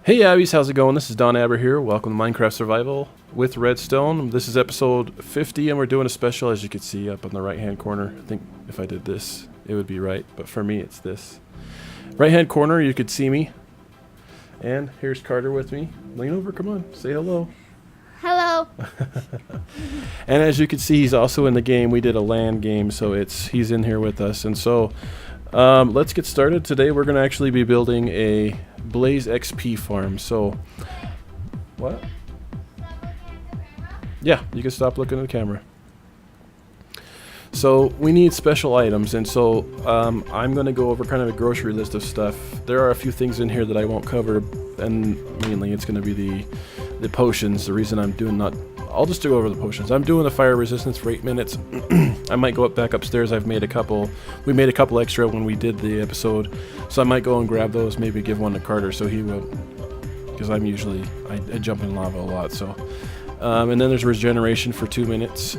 Hey Abbies, how's it going? This is donaber here. Welcome to Minecraft Survival with Redstone. This is episode 50 and we're doing a special, as you can see up on the right hand corner. I think if I did this, it would be right, but for me it's this. Right hand corner, you could see me. And here's Carter with me. Lean over, come on, say hello. Hello. And as you can see, he's also in the game. We did a LAN game, so he's in here with us. And so let's get started. Today we're going to actually be building a Blaze XP Farm. So, what? Yeah, you can stop looking at the camera. So we need special items, and so I'm going to go over kind of a grocery list of stuff. There are a few things in here that I won't cover, and mainly it's going to be the potions. The reason I'm doing I'll just go over the potions. I'm doing the fire resistance for 8 minutes. I might go back upstairs. We made a couple extra when we did the episode, so I might go and grab those, maybe give one to Carter so he will, because I jump in lava a lot. So and then there's regeneration for 2 minutes.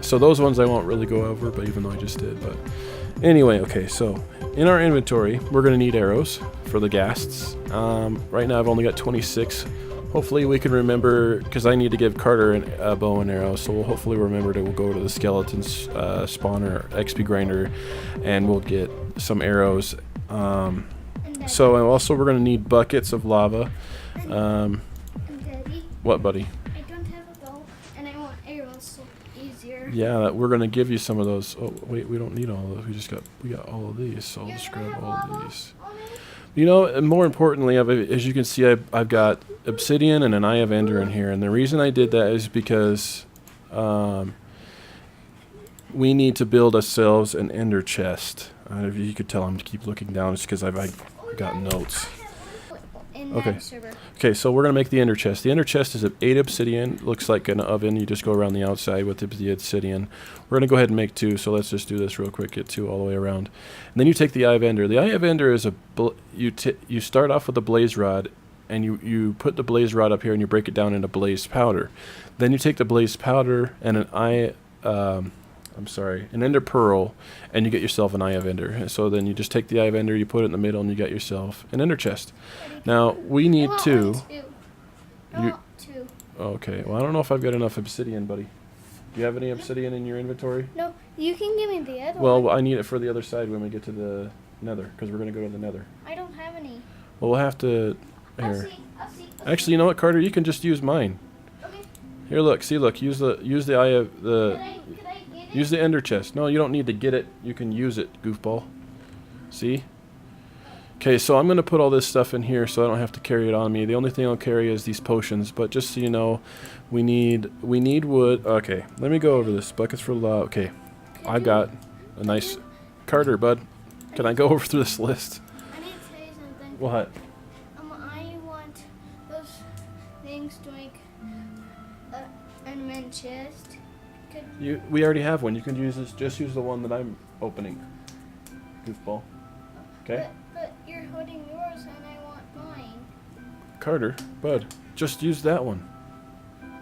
So those ones I won't really go over, but even though I just did. But anyway, okay, so in our inventory, we're going to need arrows for the ghasts. Right now I've only got 26. Hopefully we can remember, because I need to give Carter a bow and arrow, so we'll hopefully remember to go to the skeleton spawner, XP grinder, and we'll get some arrows. So and also we're going to need buckets of lava. Daddy, What, buddy? I don't have a bow, and I want arrows so easier. Yeah, we're going to give you some of those. Oh, wait, we don't need all of those. We got all of these, so I'll just grab all of these. You know, and more importantly, as you can see, I've got obsidian and an eye of ender in here. And the reason I did that is because we need to build ourselves an ender chest. If you could tell, I'm to keep looking down just because I've got notes. Okay. Okay, so we're going to make the ender chest. The ender chest is 8 obsidian. Looks like an oven. You just go around the outside with the obsidian. We're going to go ahead and make 2, so let's just do this real quick. Get 2 all the way around. And then you take the eye of ender. The eye of ender is you start off with a blaze rod, and you put the blaze rod up here, and you break it down into blaze powder. Then you take the blaze powder and an ender pearl, and you get yourself an eye of ender. And so then you just take the eye of ender, you put it in the middle, and you get yourself an ender chest. Now we need 2. Two. Okay. Well, I don't know if I've got enough obsidian, buddy. Do you have any obsidian in your inventory? No, you can give me the other one. Well, I need it for the other side when we get to the nether, because we're going to go to the nether. I don't have any. Well, we'll have to. Here. I'll see. Actually, you know what, Carter? You can just use mine. Okay. Here, look. See, look. Use the eye of the. Could I get it? Use the ender chest. No, you don't need to get it. You can use it, goofball. See? Okay, so I'm going to put all this stuff in here so I don't have to carry it on me. The only thing I'll carry is these potions, but just so you know, we need wood. Okay, let me go over this. Buckets for lava. Okay, I've got a nice... Carter, bud, can I go over through this list? I need to say something. What? I want those things to make an enderman chest. We already have one. You can use this. Just use the one that I'm opening. Goofball. Okay? But you're holding yours and I want mine. Carter, bud, just use that one.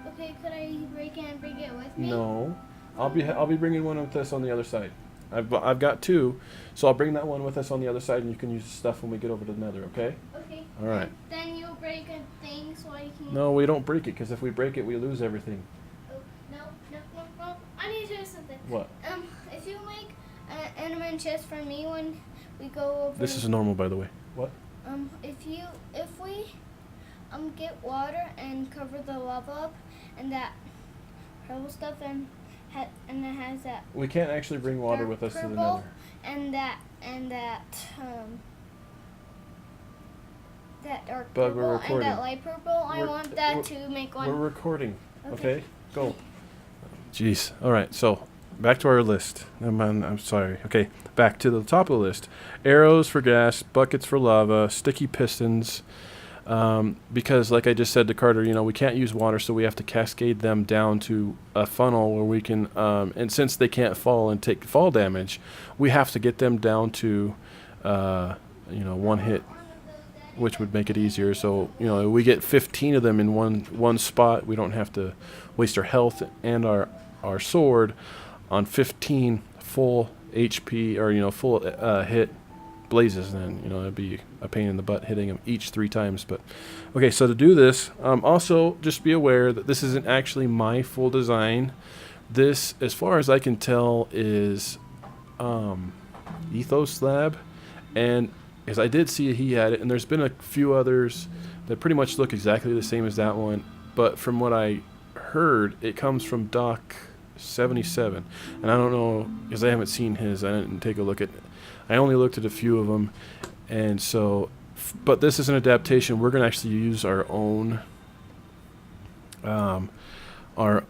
Okay, could I break it and bring it with me? No, I'll be bringing one with us on the other side. I've got 2, so I'll bring that one with us on the other side, and you can use the stuff when we get over to the nether. Okay? Okay. All right. Then you'll break a thing so I can. No, we don't break it, because if we break it, we lose everything. Oh, no. I need to do something. What? If you make an enderman chest for me when we go over. This is normal, by the way. What? If we get water and cover the lava up and that purple stuff and it has that. We can't actually bring water with us to the nether. And that dark But we're purple recording. and that light purple. I want that to make one. We're recording. Okay. Okay? Go. Jeez. All right. So back to our list. I'm sorry. Okay. Back to the top of the list. Arrows for gas, buckets for lava, sticky pistons. Because like I just said to Carter, we can't use water, so we have to cascade them down to a funnel where we can, and since they can't fall and take fall damage, we have to get them down to, 1 hit, which would make it easier. So, we get 15 of them in one spot. We don't have to waste our health and our sword on 15 full HP or full hit blazes, then it'd be a pain in the butt hitting them each 3 times. But okay, so to do this, also just be aware that this isn't actually my full design. This, as far as I can tell, is Ethos Lab, and as I did see he had it, and there's been a few others that pretty much look exactly the same as that one, but from what I heard, it comes from Doc 77, and I don't know because I haven't seen his. I didn't take a look at. I only looked at a few of them, and so. But this is an adaptation. We're gonna actually use our own. Our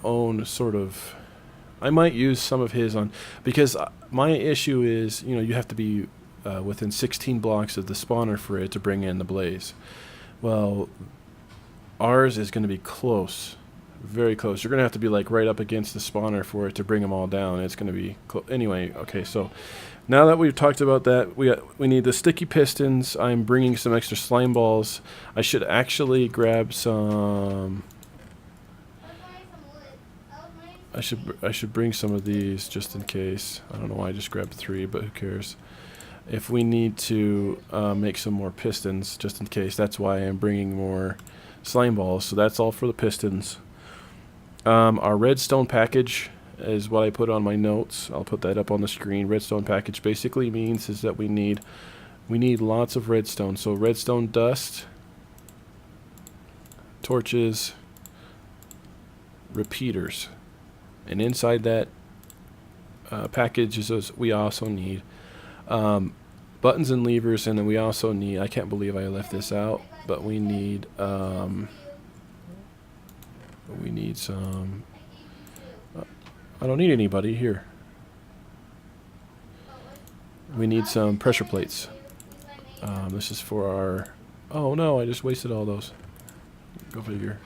own sort of. I might use some of his on because my issue is you have to be within 16 blocks of the spawner for it to bring in the blaze. Well, ours is going to be close. Very close. You're going to have to be like right up against the spawner for it to bring them all down. It's going to be anyway. Okay, so now that we've talked about that, we need the sticky pistons. I'm bringing some extra slime balls. I should actually grab some. I should bring some of these just in case. I don't know why I just grabbed 3, but who cares? If we need to make some more pistons just in case, that's why I'm bringing more slime balls. So that's all for the pistons. Our redstone package is what I put on my notes. I'll put that up on the screen. Redstone package basically means is that we need lots of redstone. So redstone dust, torches, repeaters, and inside that package is we also need buttons and levers, and then we also need. I can't believe I left this out, but we need. We need some. I don't need anybody here. We need some pressure plates. This is for our. Oh no! I just wasted all those. Go figure.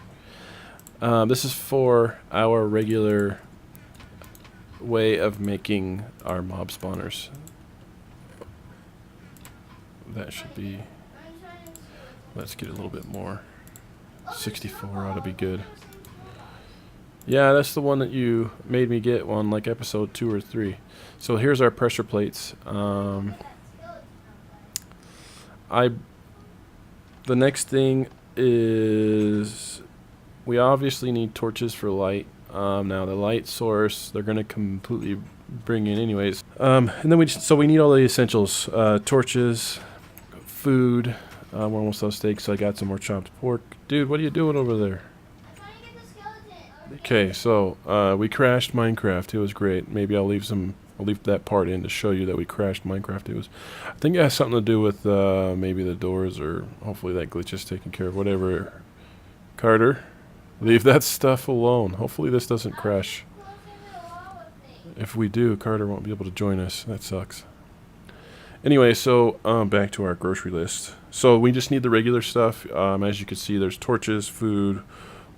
This is for our regular way of making our mob spawners. That should be. Let's get a little bit more. 64 ought to be good. Yeah, that's the one that you made me get on like episode 2 or 3. So here's our pressure plates. The next thing is we obviously need torches for light. Now the light source they're gonna completely bring in anyways. And then we need all the essentials: torches, food. We're almost out of steak, so I got some more chopped pork. Dude, what are you doing over there? Okay, so we crashed Minecraft. It was great. Maybe I'll leave that part in to show you that we crashed Minecraft. I think it has something to do with maybe the doors, or hopefully that glitch is taken care of. Whatever. Carter, leave that stuff alone. Hopefully this doesn't crash. If we do, Carter won't be able to join us. That sucks. Anyway, so back to our grocery list. So we just need the regular stuff. As you can see, there's torches, food,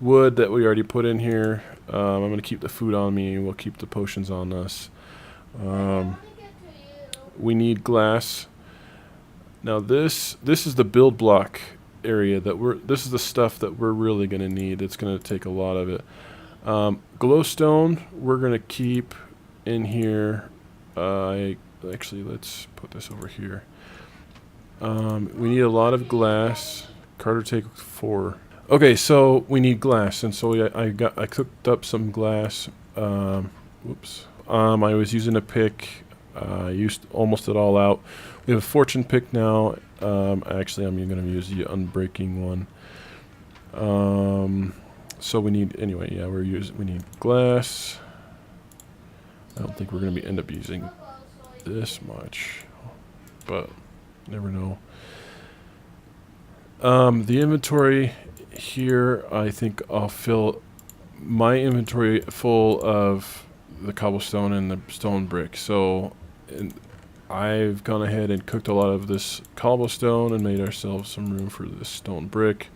wood that we already put in here. I'm going to keep the food on me. We'll keep the potions on us. We need glass. Now this is the build block area this is the stuff that we're really going to need. It's going to take a lot of it. Glowstone we're going to keep in here. Actually, let's put this over here. We need a lot of glass. Carter, take 4. Okay, so we need glass, and so I cooked up some glass. Whoops. I was using a pick. I used almost it all out. We have a fortune pick now. Actually, I'm going to use the unbreaking one. So we need anyway. Yeah, we need glass. I don't think we're going to end up using this much, but never know. The inventory here, I think I'll fill my inventory full of the cobblestone and the stone brick. So I've gone ahead and cooked a lot of this cobblestone and made ourselves some room for this stone brick.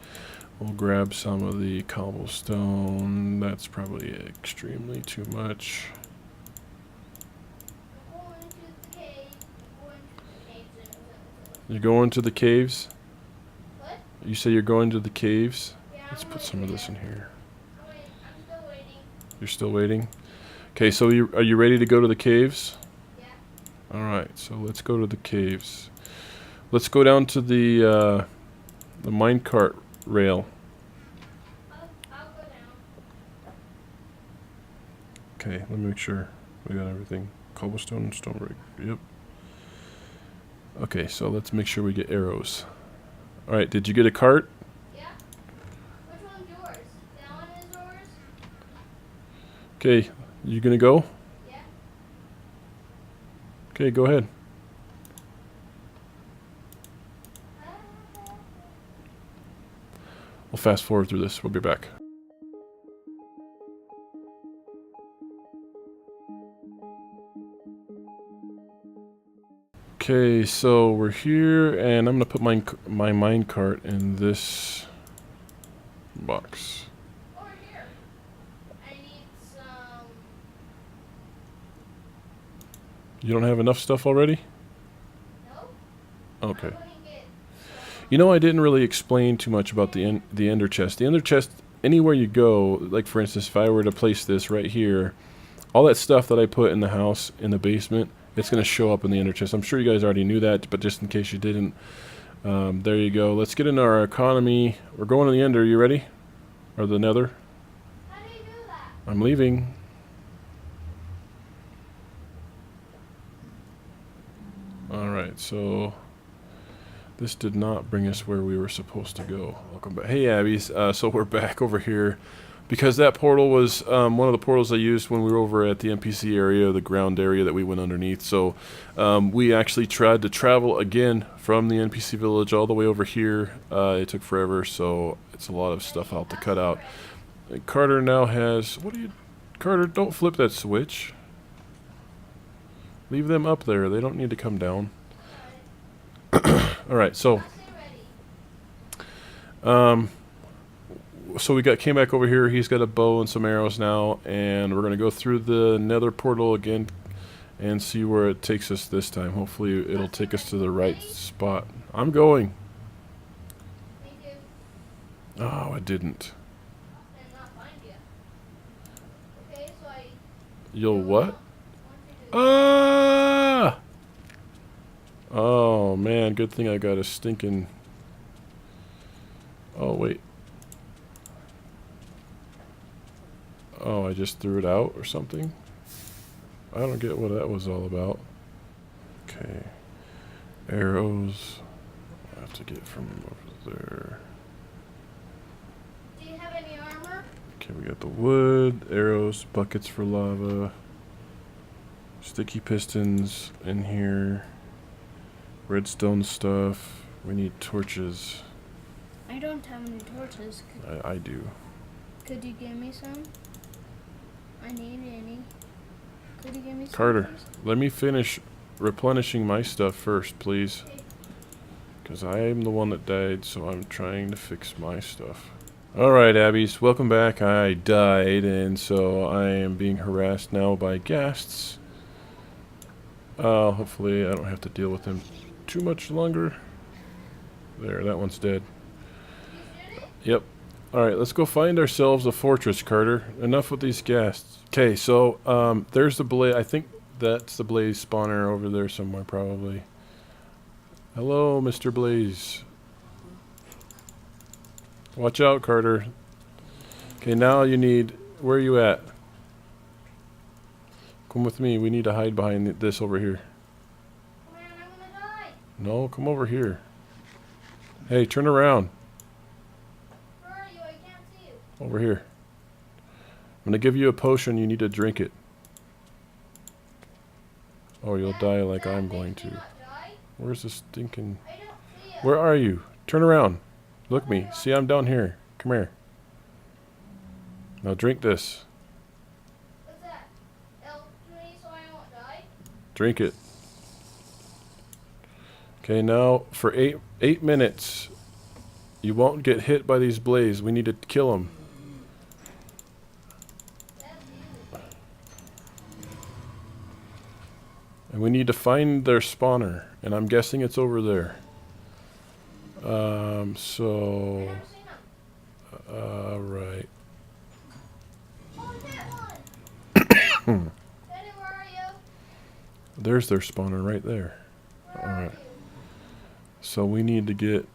We'll grab some of the cobblestone. That's probably extremely too much. You're going to the caves? What? You say you're going to the caves? Yeah, let's put some of this in here. I'm still waiting. You're still waiting? Okay, so are you ready to go to the caves? Yeah. Alright, so let's go to the caves. Let's go down to the minecart rail. I'll go down. Okay, let me make sure we got everything. Cobblestone, stone brick. Yep. Okay, so let's make sure we get arrows. Alright, did you get a cart? Yeah? Which one's yours? That one is yours? Okay, you gonna go? Yeah. Okay, go ahead. We'll fast forward through this. We'll be back. Okay, so we're here, and I'm gonna put my minecart in this box. Over here. I need some. You don't have enough stuff already? No? Okay. I'm gonna get You know, I didn't really explain too much about the ender chest. The ender chest, anywhere you go, like for instance, if I were to place this right here, all that stuff that I put in the house, in the basement, it's going to show up in the ender chest. I'm sure you guys already knew that, but just in case you didn't, there you go. Let's get into our economy. We're going to the ender. You ready? Or the nether? How do you do that? I'm leaving. Alright, so this did not bring us where we were supposed to go. Welcome back. Hey, Abbies. So we're back over here. Because that portal was one of the portals I used when we were over at the NPC area, the ground area that we went underneath. So we actually tried to travel again from the NPC village all the way over here. It took forever, so it's a lot of stuff I'll have to cut out. And Carter now has... Carter, don't flip that switch. Leave them up there. They don't need to come down. Alright, so... So we came back over here. He's got a bow and some arrows now, and we're gonna go through the nether portal again and see where it takes us this time. Hopefully it'll take us to the right spot. I'm going. Me too. Oh, I didn't. And not find you. Okay, so I. You'll what? Ah! Oh man, good thing I got a stinking... Oh wait. Oh, I just threw it out or something? I don't get what that was all about. Okay. Arrows. I have to get from over there. Do you have any armor? Okay, we got the wood, arrows, buckets for lava, sticky pistons in here, redstone stuff. We need torches. I don't have any torches. I do. Could you give me some? I need any. Could you give me some? Carter, please? let me finish replenishing my stuff first, please. Because I am the one that died, so I'm trying to fix my stuff. Alright, Abbies, welcome back. I died, and so I am being harassed now by ghasts. Hopefully I don't have to deal with them too much longer. There, that one's dead. Yep. Alright, let's go find ourselves a fortress, Carter. Enough with these ghasts. Okay, so, there's the blaze. I think that's the blaze spawner over there somewhere, probably. Hello, Mr. Blaze. Watch out, Carter. Okay, now you need... Where are you at? Come with me. We need to hide behind this over here. Man, I'm gonna die. No, come over here. Hey, turn around. Where are you? I can't see you. Over here. I'm gonna give you a potion. You need to drink it. Or you'll die like I'm going to. Where's the stinking... I don't see you. Where are you? Turn around. Look at me. See, I'm down here. Come here. Now drink this. What's that? Help me so I won't die? Drink it. Okay, now for eight minutes, you won't get hit by these blazes. We need to kill them. That's you. And we need to find their spawner. And I'm guessing it's over there. So... Never seen them. Right. Oh, that one. Daddy, where are you? There's their spawner right there. Alright. So we need to get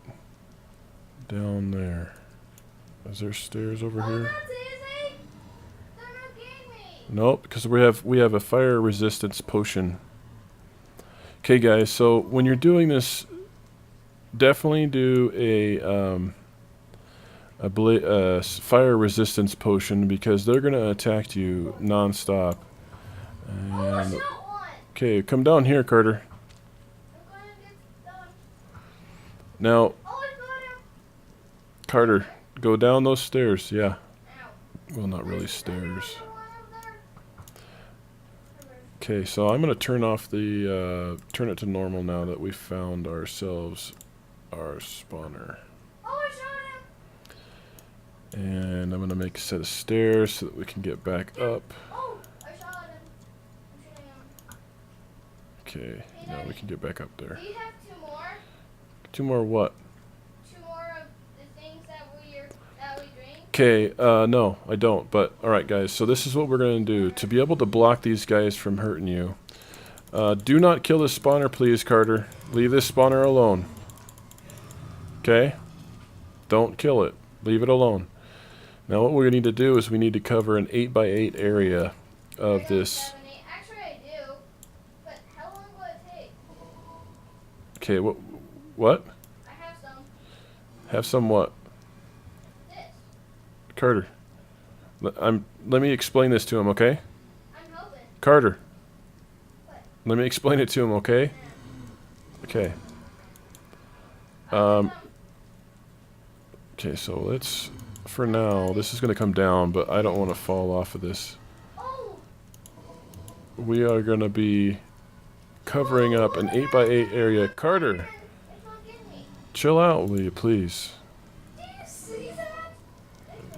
down there. Is there stairs over here? Nope, because we have a fire resistance potion. Okay, guys. So when you're doing this, definitely do a fire resistance potion because they're gonna attack you non-stop. And okay, come down here, Carter. Now, Carter, go down those stairs. Yeah. Well, not really stairs. Okay, so I'm gonna turn off the turn it to normal now that we've found ourselves our spawner. And I'm gonna make a set of stairs so that we can get back up. Okay, now we can get back up there. Do you have 2 more? 2 more what? 2 more of the things that we drink? Okay, no, I don't. But alright guys, so this is what we're gonna do. To be able to block these guys from hurting you, do not kill this spawner, please, Carter. Leave this spawner alone. Okay? Don't kill it. Leave it alone. Now what we need to do is we need to cover an 8x8 area of this. Actually, I do. But how long will it take? Okay, what? I have some. Have some what? This. Carter. Let me explain this to him, okay? I'm hoping. Carter. What? Let me explain it to him, okay? Okay. Okay, so let's, for now, this is going to come down, but I don't want to fall off of this. Oh. We are going to be covering up an 8x8 area. Carter, It's not getting me. chill out, will you, please? Do you see that?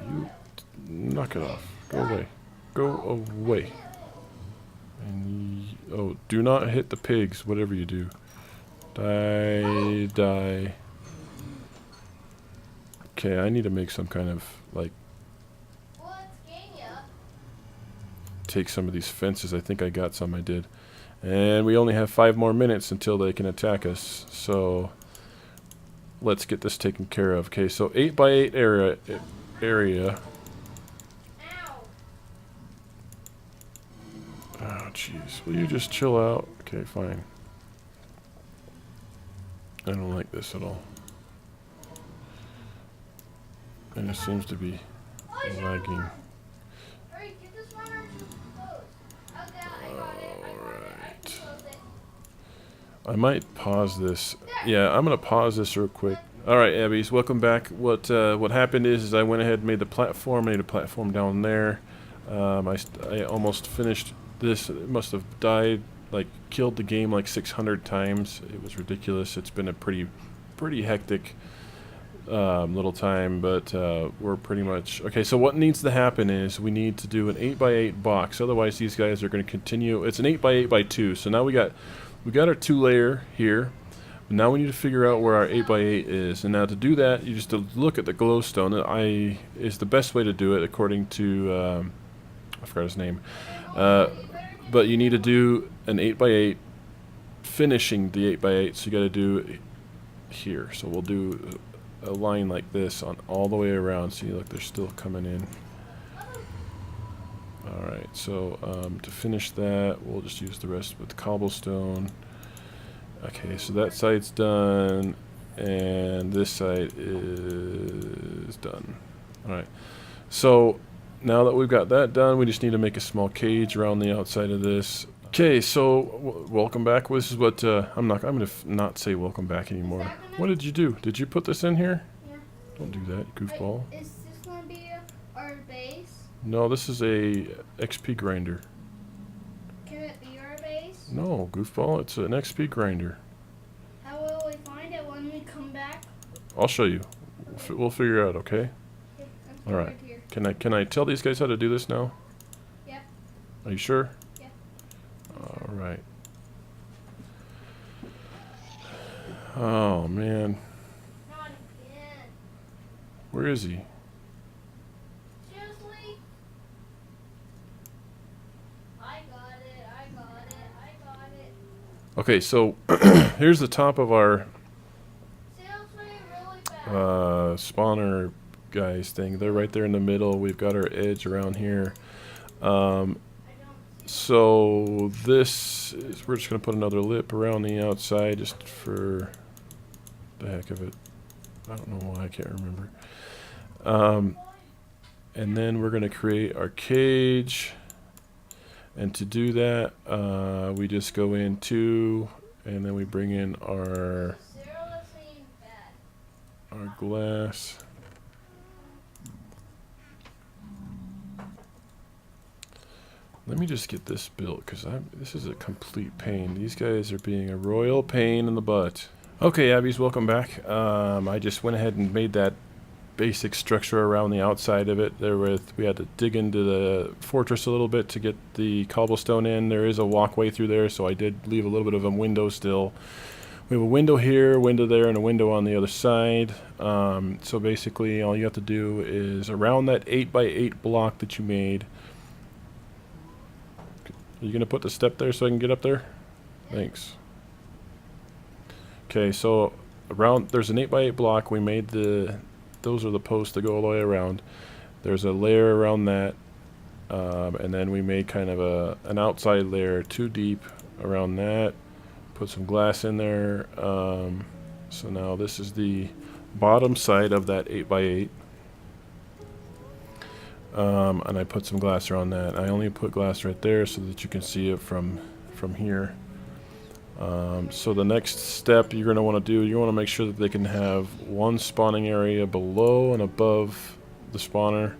You knock it off. Go away. Go away. And oh, do not hit the pigs, whatever you do. Die, die. Okay, I need to make some kind of, like, Well, it's getting ya. take some of these fences. I think I got some, I did. And we only have 5 more minutes until they can attack us. So, let's get this taken care of. Okay, so 8x8 area. Ow. Oh, jeez. Will you just chill out? Okay, fine. I don't like this at all. And it seems to be lagging. Hurry, get this one close. I got it. I can close it. I might pause this. Yeah, I'm gonna pause this real quick. All right, Abbies, welcome back. What happened is I went ahead and made the platform. Made a platform down there. I almost finished this. It must have died, like killed the game like 600 times. It was ridiculous. It's been a pretty hectic little time, but we're pretty much okay. So what needs to happen is we need to do an 8x8 box. Otherwise, these guys are going to continue. It's an 8x8x2. So now we got our 2-layer here. But now we need to figure out where our 8x8 is. And now to do that, you just have to look at the glowstone. Is the best way to do it according to I forgot his name. But you need to do an 8x8 finishing the 8x8. So you got to do here. So we'll do a line like this on all the way around. See, look, they're still coming in. Alright, so to finish that, we'll just use the rest with cobblestone. Okay, so that side's done, and this side is done. Alright, so now that we've got that done, we just need to make a small cage around the outside of this. Okay, so welcome back. This is what I'm gonna not say welcome back anymore. What did you do? Did you put this in here? Yeah. Don't do that, goofball. Wait, is this going to be our base? No, this is a XP grinder. Can it be our base? No, goofball, it's an XP grinder. How will we find it when we come back? I'll show you. We'll figure it out, okay? Okay, All right. Can I tell these guys how to do this now? Yeah. Are you sure? Yeah. All right. Oh man, Not again. where is he? Seriously? I got it. I got it. I got it. Okay, so here's the top of our spawner guys thing. They're right there in the middle. We've got our edge around here. So this is, we're just going to put another lip around the outside just for the heck of it. I don't know why, I can't remember. And then we're going to create our cage. And to do that, we just go into, and then we bring in our glass. Let me just get this built, because this is a complete pain. These guys are being a royal pain in the butt. Okay, Abbies, welcome back. I just went ahead and made that basic structure around the outside of it. We had to dig into the fortress a little bit to get the cobblestone in. There is a walkway through there, so I did leave a little bit of a window still. We have a window here, window there, and a window on the other side. So basically all you have to do is around that 8x8 block that you made. Are you going to put the step there so I can get up there? Thanks. Okay, so around, there's an 8x8 block. We made those are the posts that go all the way around. There's a layer around that. And then we made kind of an outside layer 2 deep around that. Put some glass in there. So now this is the bottom side of that 8x8. And I put some glass around that. I only put glass right there so that you can see it from here. So the next step you're going to want to do, you want to make sure that they can have one spawning area below and above the spawner.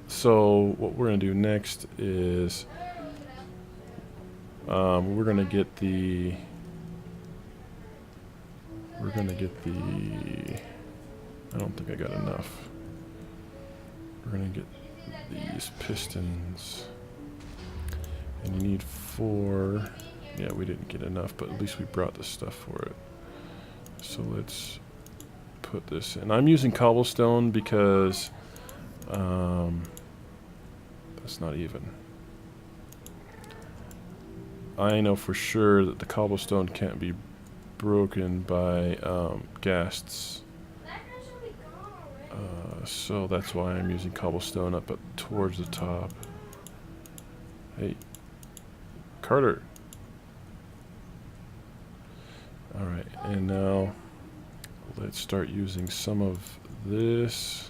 So what we're going to do next is we're going to get the I don't think I got enough. We're going to get these pistons, and you need 4. Yeah, we didn't get enough, but at least we brought the stuff for it. So let's put this in. I'm using cobblestone because that's not even. I know for sure that the cobblestone can't be broken by ghasts. So that's why I'm using cobblestone up towards the top. Hey, Carter. Alright, and now let's start using some of this.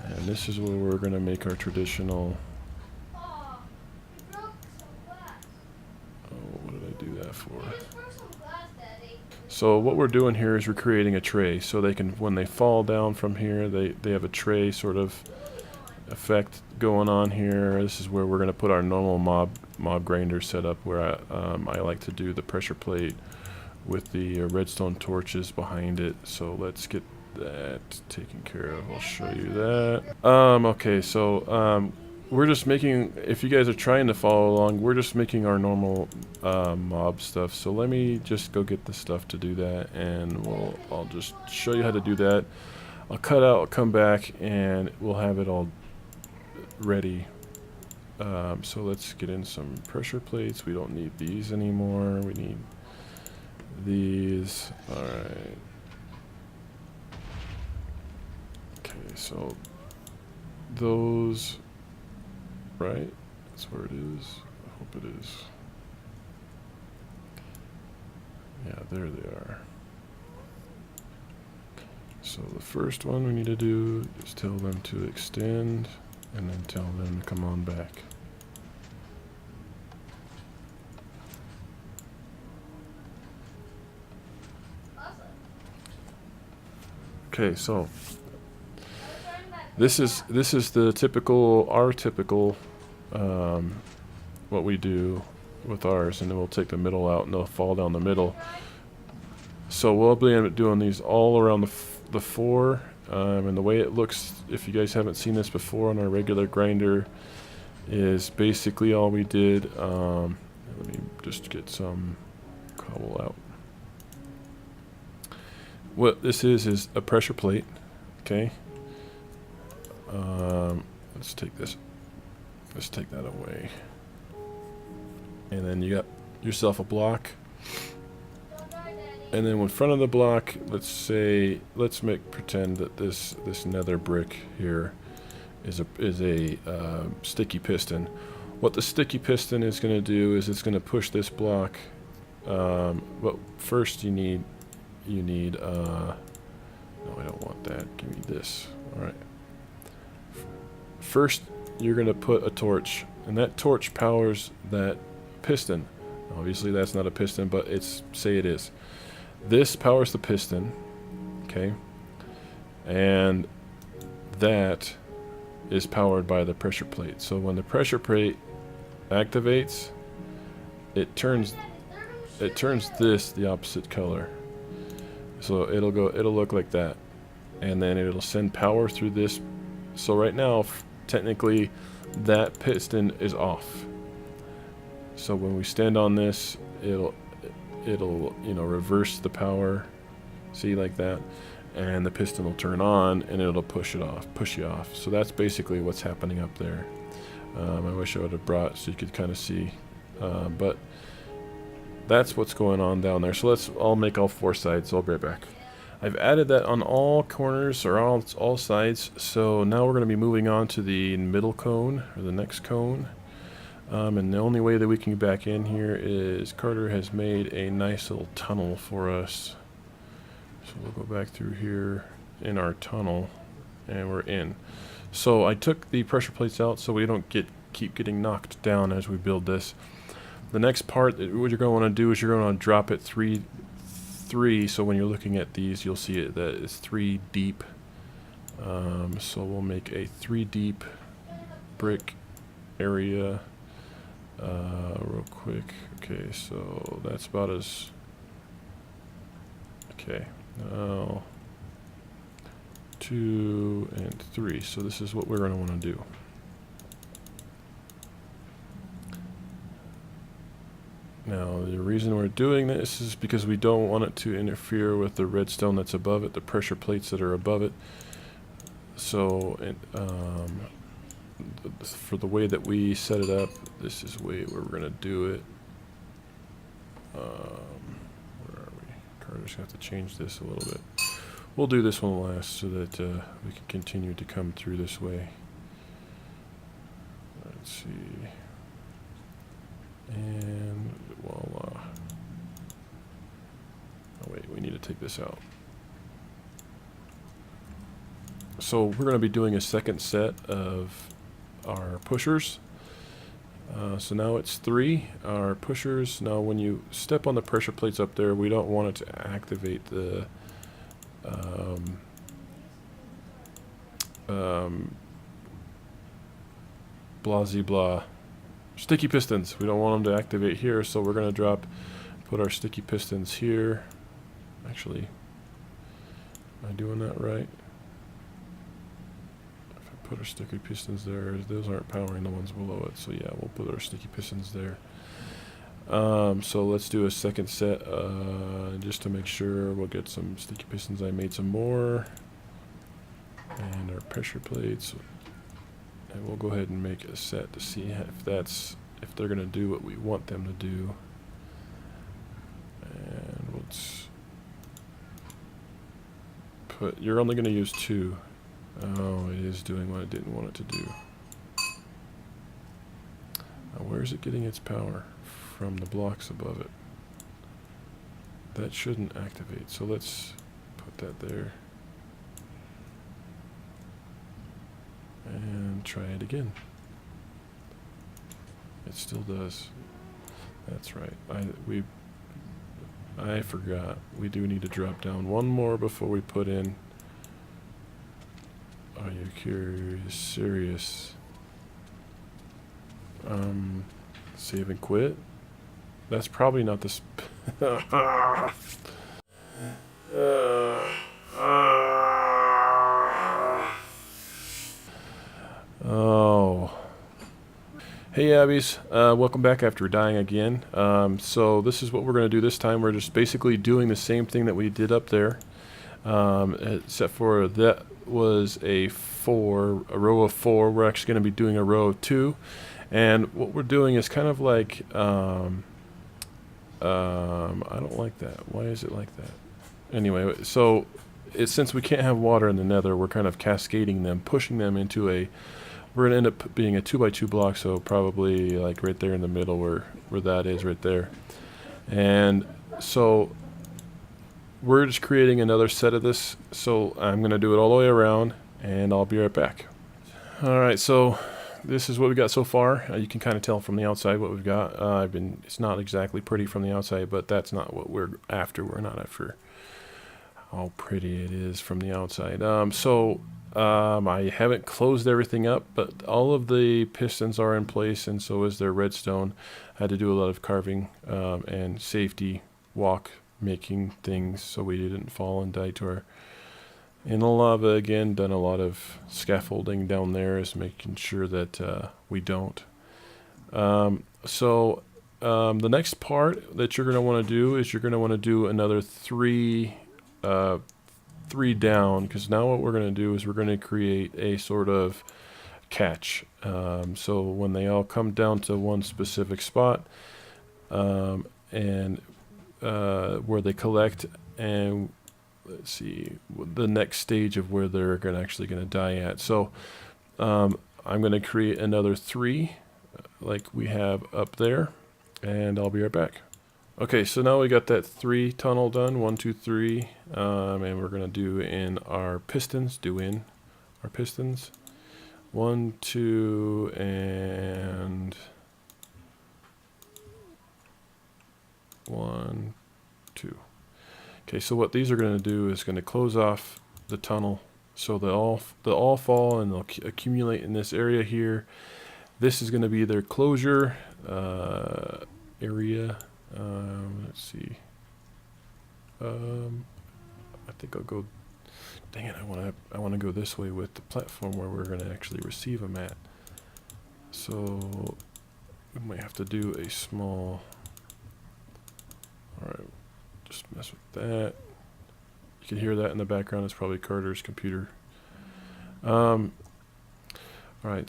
And this is where we're going to make our traditional... Oh, what did I do that for? So what we're doing here is we're creating a tray so they can, when they fall down from here, they have a tray sort of effect going on here. This is where we're going to put our normal mob grinder setup, where I like to do the pressure plate with the redstone torches behind it. So let's get that taken care of. I'll show you that. Okay, so we're just making, if you guys are trying to follow along, we're just making our normal mob stuff. So let me just go get the stuff to do that, and I'll just show you how to do that. I'll cut out, I'll come back, and we'll have it all ready. So let's get in some pressure plates. We don't need these anymore. We need these. Alright. Okay, so those, right? That's where it is. I hope it is. Yeah, there they are. So the first one we need to do is tell them to extend, and then tell them to come on back. Okay, so this is the typical, our typical, what we do with ours, and then we'll take the middle out and they'll fall down the middle. So we'll be doing these all around the 4, and the way it looks, if you guys haven't seen this before on our regular grinder, is basically all we did. Let me just get some cobble out. What this is a pressure plate. Okay. Let's take this. Let's take that away. And then you got yourself a block. And then in front of the block, let's pretend that this nether brick here is a sticky piston. What the sticky piston is going to do is it's going to push this block. But first you need no, I don't want that. Give me this. All right. First, you're going to put a torch, and that torch powers that piston. Obviously, that's not a piston, but say it is. This powers the piston, okay, and that is powered by the pressure plate. So when the pressure plate activates, it turns this the opposite color. So it'll look like that, and then it'll send power through this. So right now, technically, that piston is off. So when we stand on this, it'll reverse the power, see, like that, and the piston will turn on and it'll push you off. So that's basically what's happening up there. I wish I would have brought so you could kind of see, but that's what's going on down there. So I'll make all 4 sides. So I'll be right back. I've added that on all corners or all sides. So now we're going to be moving on to the middle cone, or the next cone. And the only way that we can get back in here is Carter has made a nice little tunnel for us. So we'll go back through here in our tunnel, and we're in. So I took the pressure plates out so we don't keep getting knocked down as we build this. The next part, what you're going to want to do is you're going to want to drop it 3. So when you're looking at these, you'll see it that it's 3 deep. So we'll make a 3 deep brick area. Real quick. Okay, so that's about as. Okay, now 2 and 3. So this is what we're going to want to do. Now the reason we're doing this is because we don't want it to interfere with the redstone that's above it, the pressure plates that are above it. So for the way that we set it up, this is the way where we're going to do it. Where are we? Carter's going to have to change this a little bit. We'll do this one last so that we can continue to come through this way. Let's see. And voila. Oh wait, we need to take this out. So we're going to be doing a second set of our pushers. So now it's 3, our pushers. Now when you step on the pressure plates up there, we don't want it to activate the blah sticky pistons. We don't want them to activate here, so we're going to put our sticky pistons here. Actually, am I doing that right? If I put our sticky pistons there, those aren't powering the ones below it, so yeah, we'll put our sticky pistons there. So let's do a second set, just to make sure. We'll get some sticky pistons. I made some more, and our pressure plates. And we'll go ahead and make a set to see if they're going to do what we want them to do. And let's put. You're only going to use 2. Oh, it is doing what I didn't want it to do. Now, where is it getting its power? From the blocks above it. That shouldn't activate. So let's put that there. And try it again. It still does. That's right. I forgot. We do need to drop down one more before we put in. Are you curious? Serious? Save and quit? That's probably not the Oh. Hey Abbies, welcome back after dying again. So this is what we're going to do this time. We're just basically doing the same thing that we did up there, except for that was a row of 4. We're actually going to be doing a row of 2, And what we're doing is kind of like, I don't like that. Why is it like that? Anyway, so since we can't have water in the nether, we're kind of cascading them, pushing them into a, we're going to end up being a 2x2 block, so probably like right there in the middle where that is right there. And so we're just creating another set of this, so I'm going to do it all the way around, and I'll be right back. Alright, so this is what we got so far. You can kind of tell from the outside what we've got. It's not exactly pretty from the outside, but that's not what we're after. We're not after how pretty it is from the outside. I haven't closed everything up, but all of the pistons are in place, and so is their redstone. I had to do a lot of carving and safety walk making things so we didn't fall and die to our in the lava again. Done a lot of scaffolding down there, is making sure that we don't. The next part that you're going to want to do is you're going to want to do another three down, because now what we're going to do is we're going to create a sort of catch. So when they all come down to one specific spot, and where they collect, and let's see the next stage of where they're actually going to die at. So I'm going to create another 3 like we have up there, and I'll be right back. Okay, so now we got that 3 tunnel done, 1 2 3, and we're going to do in our pistons, 1 2 and 1 2. Okay, so what these are going to do is going to close off the tunnel, so they'll all fall and they'll accumulate in this area here. This is going to be their closure area. Let's see. I think I'll go. Dang it! I want to go this way with the platform where we're going to actually receive them at. So we might have to do a small. All right. Just mess with that. You can hear that in the background. It's probably Carter's computer. Alright,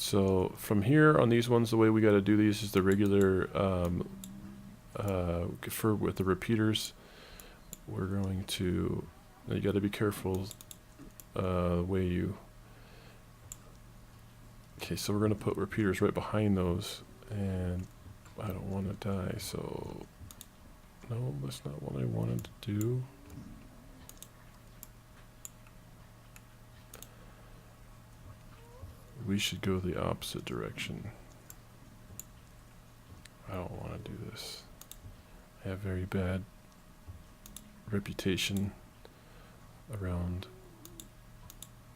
so from here on these ones, the way we got to do these is the regular, with the repeaters. We're going to, you got to be careful the way you, okay, so we're going to put repeaters right behind those, and I don't want to die, so no, that's not what I wanted to do. We should go the opposite direction. I don't want to do this. I have very bad reputation around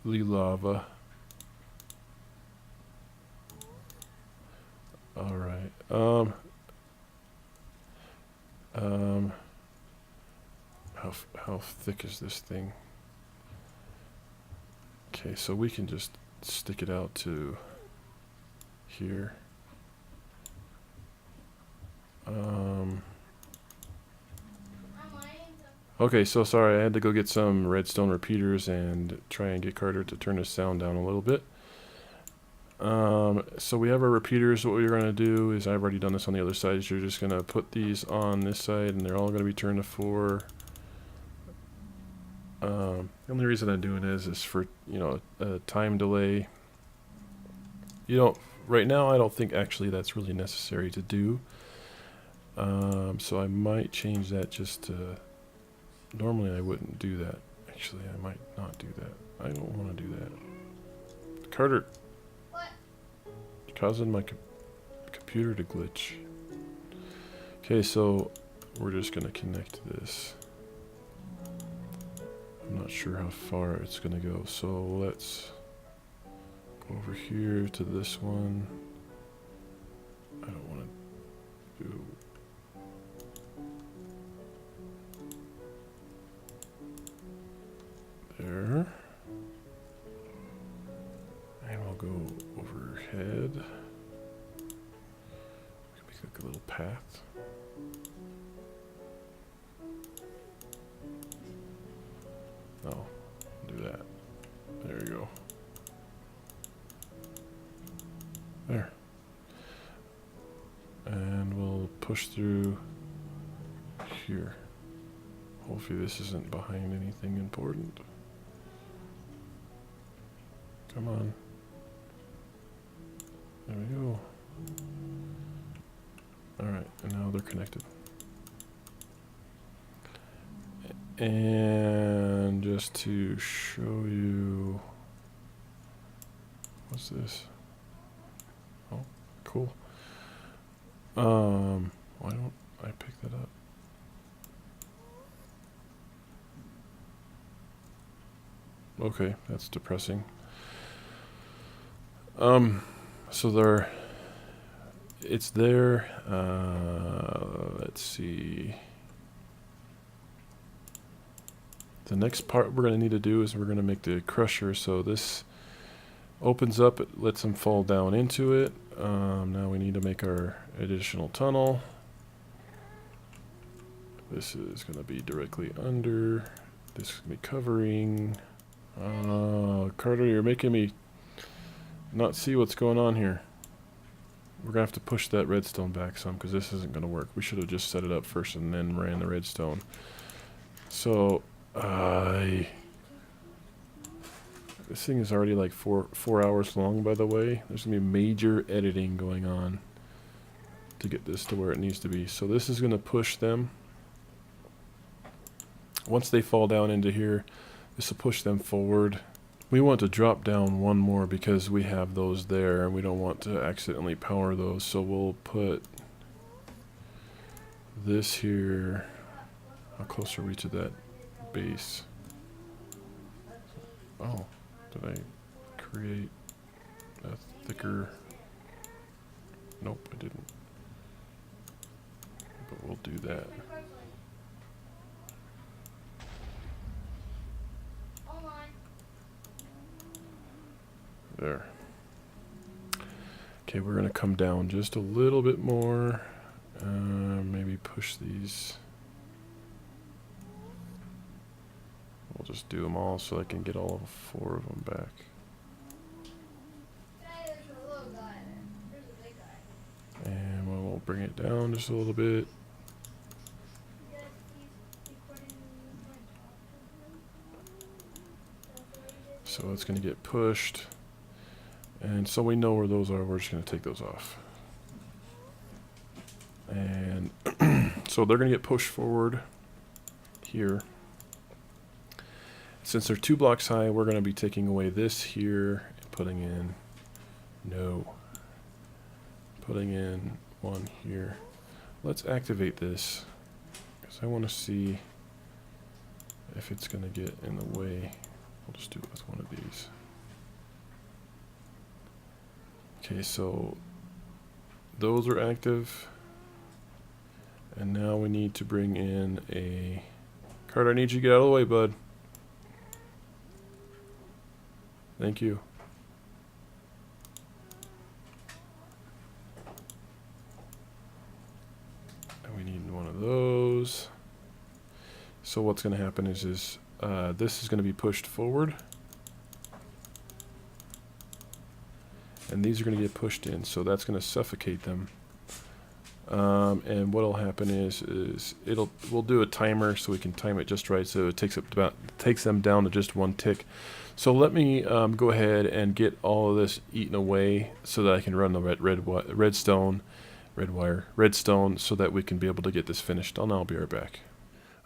the lava. Alright, how thick is this thing? Okay, so we can just stick it out to here. Okay, so sorry, I had to go get some redstone repeaters and try and get Carter to turn his sound down a little bit. So we have our repeaters. What we're going to do is, I've already done this on the other side, is you're just going to put these on this side, and they're all going to be turned to 4. The only reason I'm doing this is for, a time delay. Right now I don't think actually that's really necessary to do. So I might change that just to, normally I wouldn't do that. Actually, I might not do that. I don't want to do that. Carter. What? You're causing my computer to glitch. Okay, so we're just going to connect this. I'm not sure how far it's going to go, so let's go over here to this one. I don't want to do... There. And we'll go overhead. Make like a little path. No, do that. There you go. There. And we'll push through here. Hopefully this isn't behind anything important. Come on. There we go. Alright, and now they're connected. And just to show you, what's this? Oh, cool. Why don't I pick that up? Okay, that's depressing. So it's there. Let's see. The next part we're going to need to do is we're going to make the crusher. So this opens up, it lets them fall down into it. Now we need to make our additional tunnel. This is going to be directly under. This is going to be covering. Carter, you're making me not see what's going on here. We're going to have to push that redstone back some because this isn't going to work. We should have just set it up first and then ran the redstone. So, this thing is already like four hours long, by the way. There's going to be major editing going on to get this to where it needs to be. So this is going to push them. Once they fall down into here, this will push them forward. We want to drop down one more because we have those there and we don't want to accidentally power those. So we'll put this here. How close are we to that base? Oh, did I create a thicker? Nope, I didn't. But we'll do that. There. Okay, we're going to come down just a little bit more. Maybe push these. We'll just do them all so I can get all 4 of them back. And we'll bring it down just a little bit. So it's going to get pushed. And so we know where those are, we're just going to take those off. And so they're going to get pushed forward here. Since they're 2 blocks high, we're going to be taking away this here and putting in, putting in 1 here. Let's activate this because I want to see if it's going to get in the way. We'll just do it with one of these. Okay, so those are active. And now we need to bring in a... Carter, I need you to get out of the way, bud. Thank you. And we need one of those. So what's going to happen is this is going to be pushed forward. And these are going to get pushed in, so that's going to suffocate them. And what'll happen is we'll do a timer so we can time it just right, so it takes them down to just 1 tick. So let me go ahead and get all of this eaten away so that I can run the redstone, so that we can be able to get this finished. I'll be right back.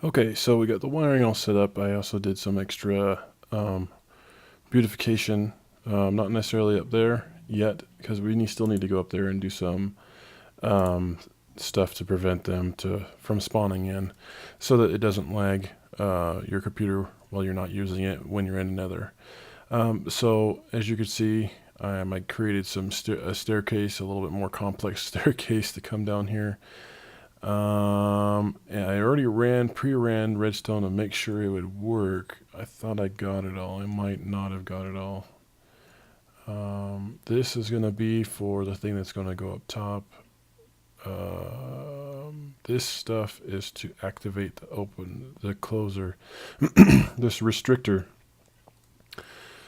Okay, so we got the wiring all set up. I also did some extra beautification, not necessarily up there yet, because we still need to go up there and do some stuff to prevent them from spawning in, so that it doesn't lag your computer while you're not using it when you're in another. So as you can see, I created a staircase, a little bit more complex staircase to come down here. And I already pre-ran redstone to make sure it would work. I thought I got it all. I might not have got it all. This is going to be for the thing that's going to go up top. This stuff is to activate the closer, this restrictor.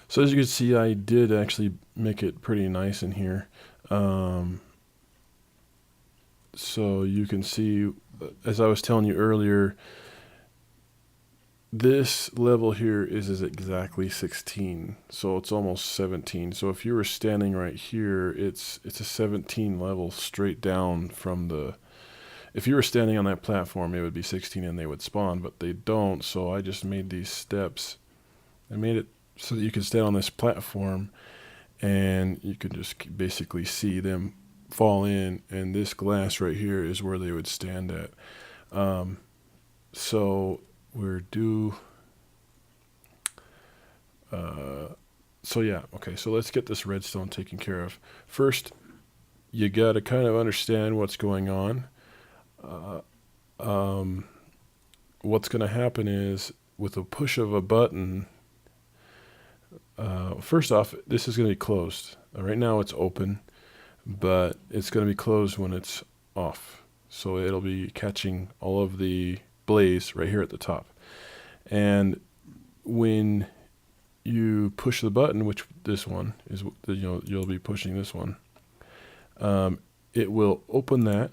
So as you can see, I did actually make it pretty nice in here. So you can see, as I was telling you earlier, this level here is exactly 16, so it's almost 17. So if you were standing right here, it's a 17 level straight down from the. If you were standing on that platform, it would be 16 and they would spawn, but they don't. So I just made these steps. I made it so that you can stand on this platform, and you can just basically see them fall in, and this glass right here is where they would stand at. So we're due. So yeah, okay, so let's get this redstone taken care of. First, you got to kind of understand what's going on. What's going to happen is, with a push of a button, first off, this is going to be closed. Right now it's open, but it's going to be closed when it's off. So it'll be catching all of the blaze right here at the top. And when you push the button, which this one is, you'll be pushing this one, it will open that,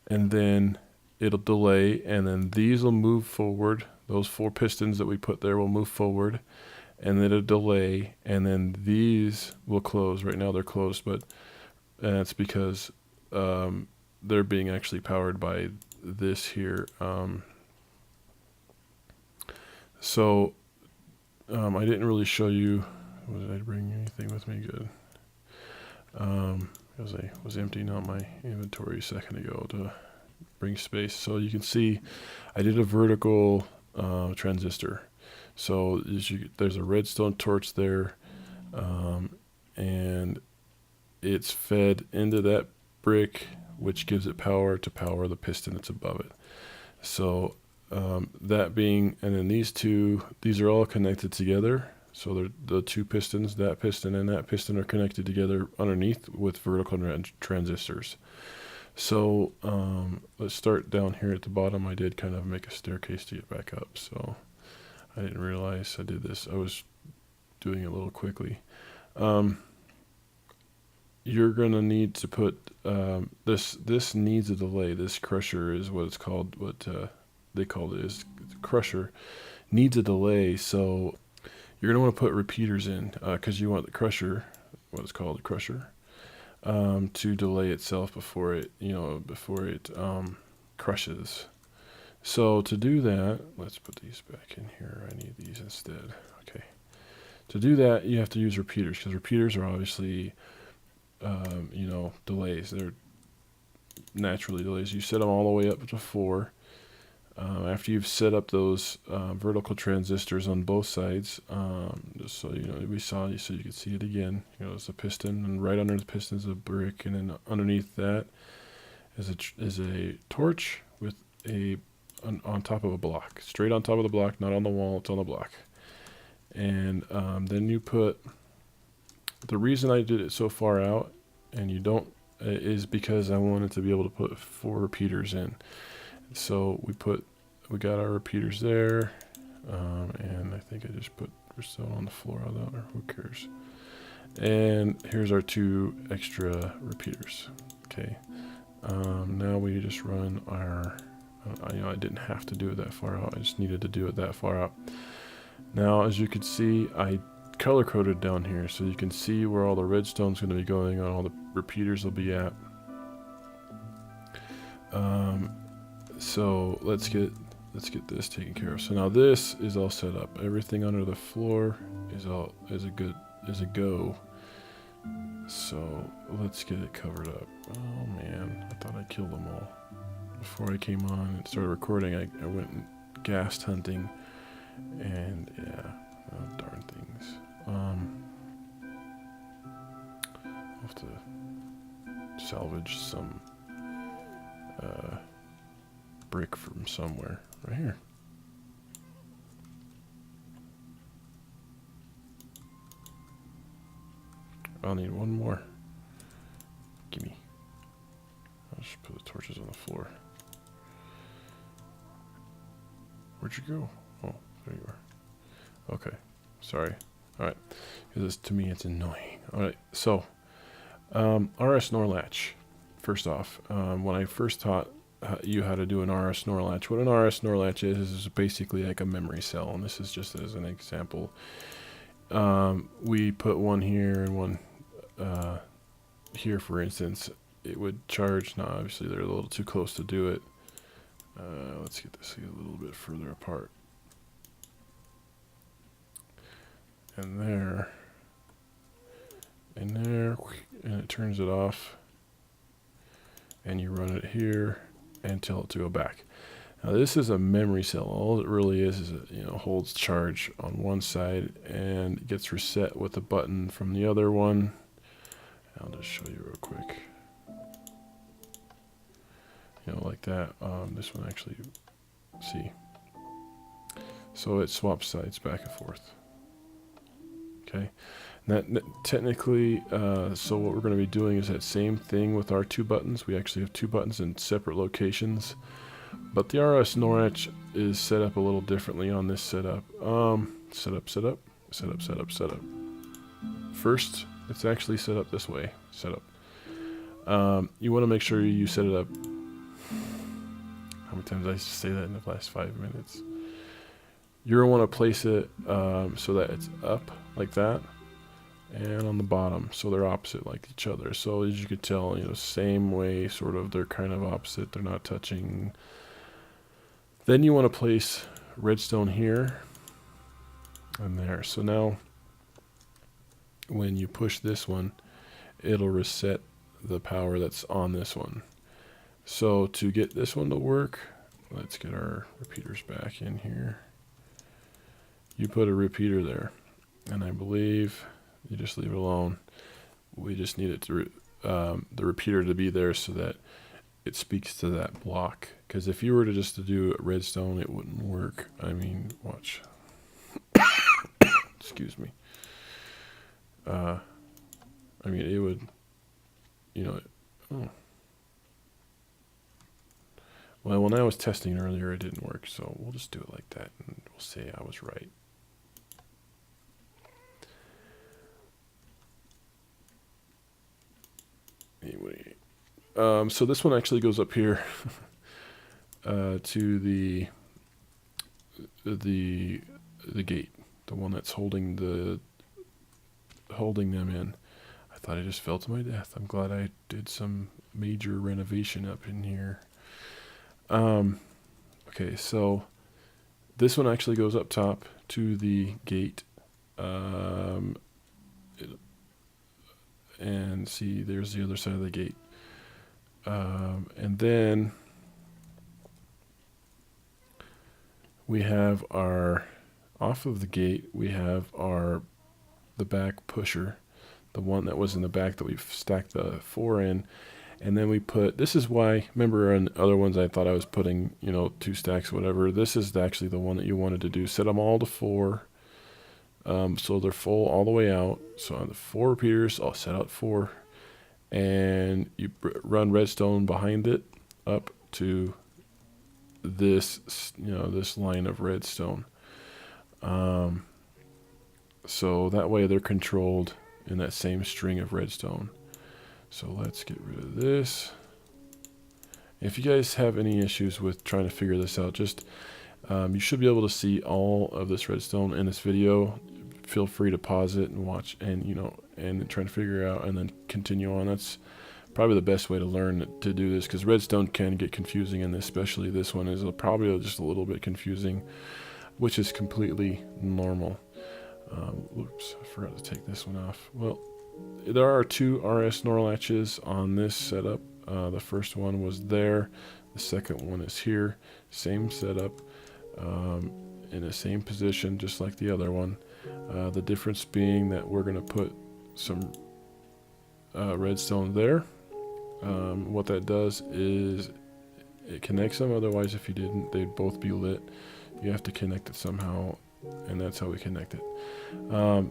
and then it'll delay, and then these will move forward. Those 4 pistons that we put there will move forward, and then it'll delay, and then these will close. Right now they're closed, but that's because they're being actually powered by this here. I didn't really show you. Did I bring anything with me? Good. Because I was emptying out my inventory a second ago to bring space. So you can see I did a vertical transistor. So there's a redstone torch there, and it's fed into that brick, which gives it power to power the piston that's above it. So that being, and then these are all connected together. So they're the 2 pistons, that piston and that piston, are connected together underneath with vertical transistors. So let's start down here at the bottom. I did kind of make a staircase to get back up, so I didn't realize I did this. I was doing it a little quickly. You're gonna need to put this needs a delay. This crusher is what it's called. What they call it is crusher needs a delay. So you're gonna want to put repeaters in because you want the crusher, what it's called, the crusher, to delay itself before it crushes. So to do that, let's put these back in here. I need these instead. Okay. To do that, you have to use repeaters, because repeaters are obviously, delays. They're naturally delays. You set them all the way up to 4. After you've set up those vertical transistors on both sides, just so so you can see it again. It's a piston, and right under the piston is a brick, and then underneath that is a torch with on top of a block, straight on top of the block, not on the wall. It's on the block. And then you put. The reason I did it so far out, and you don't, is because I wanted to be able to put 4 repeaters in. So we got our repeaters there, and I think I just put Redstone on the floor of that, or who cares. And here's our 2 extra repeaters. Okay. Now we just run our. I didn't have to do it that far out. I just needed to do it that far out. Now, as you can see, I color coded down here, so you can see where all the redstone's going to be going on, all the repeaters will be at. So let's get this taken care of. So now this is all set up. Everything under the floor is a go. So let's get it covered up. Oh man, I thought I killed them all. Before I came on and started recording, I went and ghast hunting, and yeah, oh, darn things. I'll have to salvage some brick from somewhere. Right here. I'll need one more. Gimme. I'll just put the torches on the floor. Where'd you go? Oh, there you are. Okay. Sorry. Alright. Because to me it's annoying. Alright, so RS NOR latch. first off, when I first taught you how to do an RS NOR latch, what an RS NOR latch is basically like a memory cell, and this is just as an example. We put one here and one here, for instance. It would charge. Now, obviously, they're a little too close to do it. Let's get this a little bit further apart. And there, and there, and it turns it off. And you run it here and tell it to go back. Now, this is a memory cell. All it really is it, holds charge on one side and gets reset with a button from the other one. I'll just show you real quick. Like that. This one actually, see. So it swaps sides back and forth. Okay. And that technically, so what we're going to be doing is that same thing with our two buttons. We actually have two buttons in separate locations. But the RS NOR latch is set up a little differently on this setup. Setup. First, it's actually set up this way. Setup. You want to make sure you set it up. How many times did I say that in the last 5 minutes? You're going to want to place it so that it's up like that, and on the bottom, so they're opposite like each other. So as you could tell, same way, sort of, they're kind of opposite. They're not touching. Then you want to place redstone here and there. So now, when you push this one, it'll reset the power that's on this one. So to get this one to work, let's get our repeaters back in here. You put a repeater there, and I believe you just leave it alone. We just need it to the repeater to be there so that it speaks to that block. Because if you were to just to do redstone, it wouldn't work. I mean, watch. Excuse me. I mean, it would, oh. Well, when I was testing earlier, it didn't work, so we'll just do it like that, and we'll say I was right. Anyway, so this one actually goes up here to the gate, the one that's holding them in. I thought I just fell to my death. I'm glad I did some major renovation up in here. Okay, so this one actually goes up top to the gate. And see, there's the other side of the gate. And then we have our, off of the gate, we have the back pusher, the one that was in the back that we've stacked the 4 in. And then we put, this is why, remember on other ones I thought I was putting, 2 stacks, whatever. This is actually the one that you wanted to do. Set them all to 4. So they're full all the way out. So on the 4 repeaters, I'll set out 4. And you run redstone behind it up to this, this line of redstone. So that way they're controlled in that same string of redstone. So let's get rid of this. If you guys have any issues with trying to figure this out, just you should be able to see all of this redstone in this video. Feel free to pause it and watch, and and try to figure out, and then continue on. That's probably the best way to learn to do this, because redstone can get confusing, and especially this one is probably just a little bit confusing, which is completely normal. Oops, I forgot to take this one off. Well, there are 2 RS NOR latches on this setup. The first one was there. The second one is here. Same setup, in the same position, just like the other one. The difference being that we're going to put some redstone there. What that does is it connects them. Otherwise, if you didn't, they'd both be lit. You have to connect it somehow, and that's how we connect it.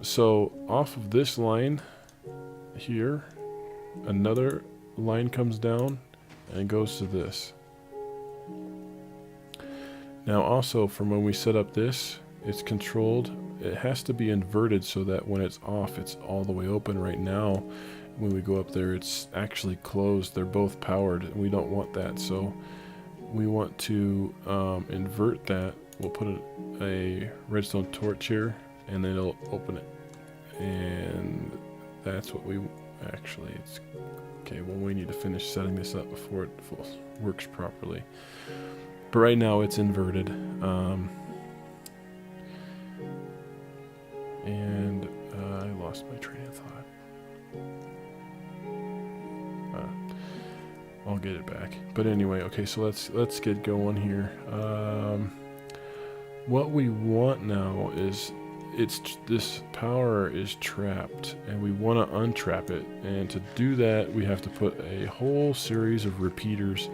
So off of this line here, another line comes down and goes to this. Now also, from when we set up this, it's controlled. It has to be inverted so that when it's off, it's all the way open. Right now when we go up there, it's actually closed. They're both powered, and we don't want that. So we want to invert that. We'll put a redstone torch here, and then it'll open it. And that's what we actually, it's okay. Well, we need to finish setting this up before it works properly. But right now it's inverted. And I lost my train of thought. I'll get it back. But anyway, okay, so let's get going here. What we want now is this power is trapped, and we want to untrap it. And to do that, we have to put a whole series of repeaters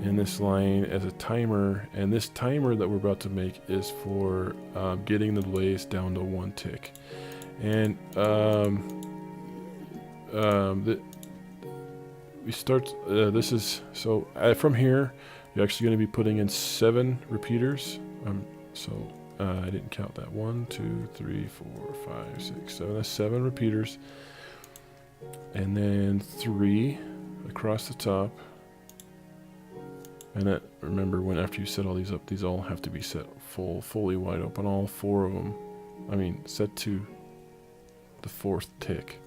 in this line as a timer. And this timer that we're about to make is for getting the blaze down to 1 tick. And we start. This is so from here. You're actually going to be putting in 7 repeaters. I didn't count that. 1, 2, 3, 4, 5, 6, 7. That's 7 repeaters, and then 3 across the top. And that, remember, when after you set all these up, these all have to be set fully wide open. All 4 of them. I mean, set to the 4th tick.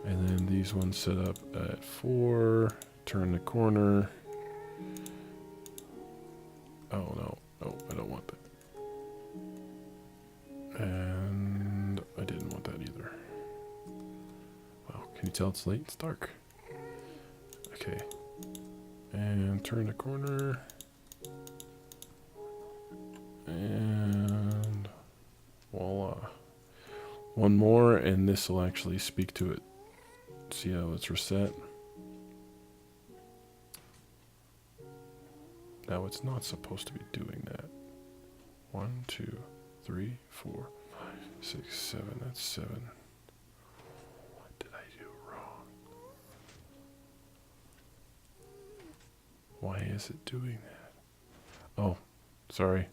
And then these ones set up at 4. Turn the corner. Oh no, I don't want that. And I didn't want that either. Wow, can you tell it's late? It's dark. Okay. And turn the corner. And voila. One more, and this will actually speak to it. See how it's reset? Now it's not supposed to be doing that. 1, 2, 3, 4, 5, 6, 7. That's 7. What did I do wrong? Why is it doing that? Oh, sorry.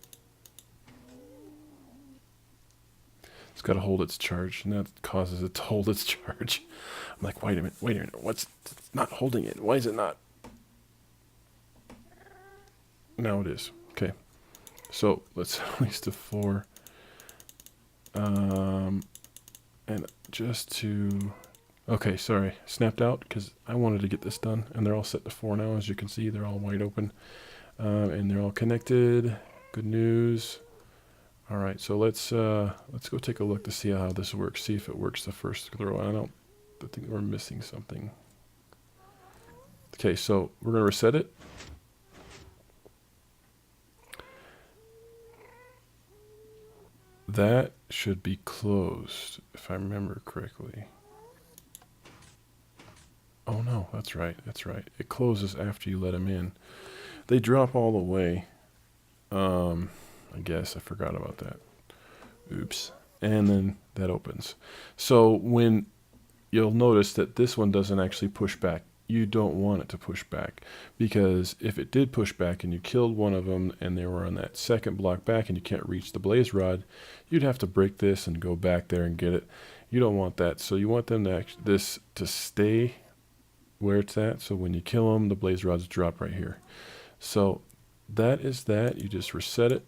It's got to hold its charge, and that causes it to hold its charge. I'm like, wait a minute, what's not holding it? Why is it not? Now it is. Okay. So let's release to 4. And just to... Okay, sorry. Snapped out because I wanted to get this done. And they're all set to 4 now. As you can see, they're all wide open. And they're all connected. Good news. All right, so let's go take a look to see how this works. See if it works the first throw. I think we're missing something. Okay, so we're going to reset it. That should be closed, if I remember correctly. Oh no, that's right. It closes after you let them in. They drop all the way. I guess I forgot about that. Oops. And then that opens. So when you'll notice that this one doesn't actually push back. You don't want it to push back, because if it did push back and you killed one of them and they were on that second block back and you can't reach the blaze rod, you'd have to break this and go back there and get it. You don't want that. So you want them to this to stay where it's at. So when you kill them, the blaze rods drop right here. So that is that. You just reset it,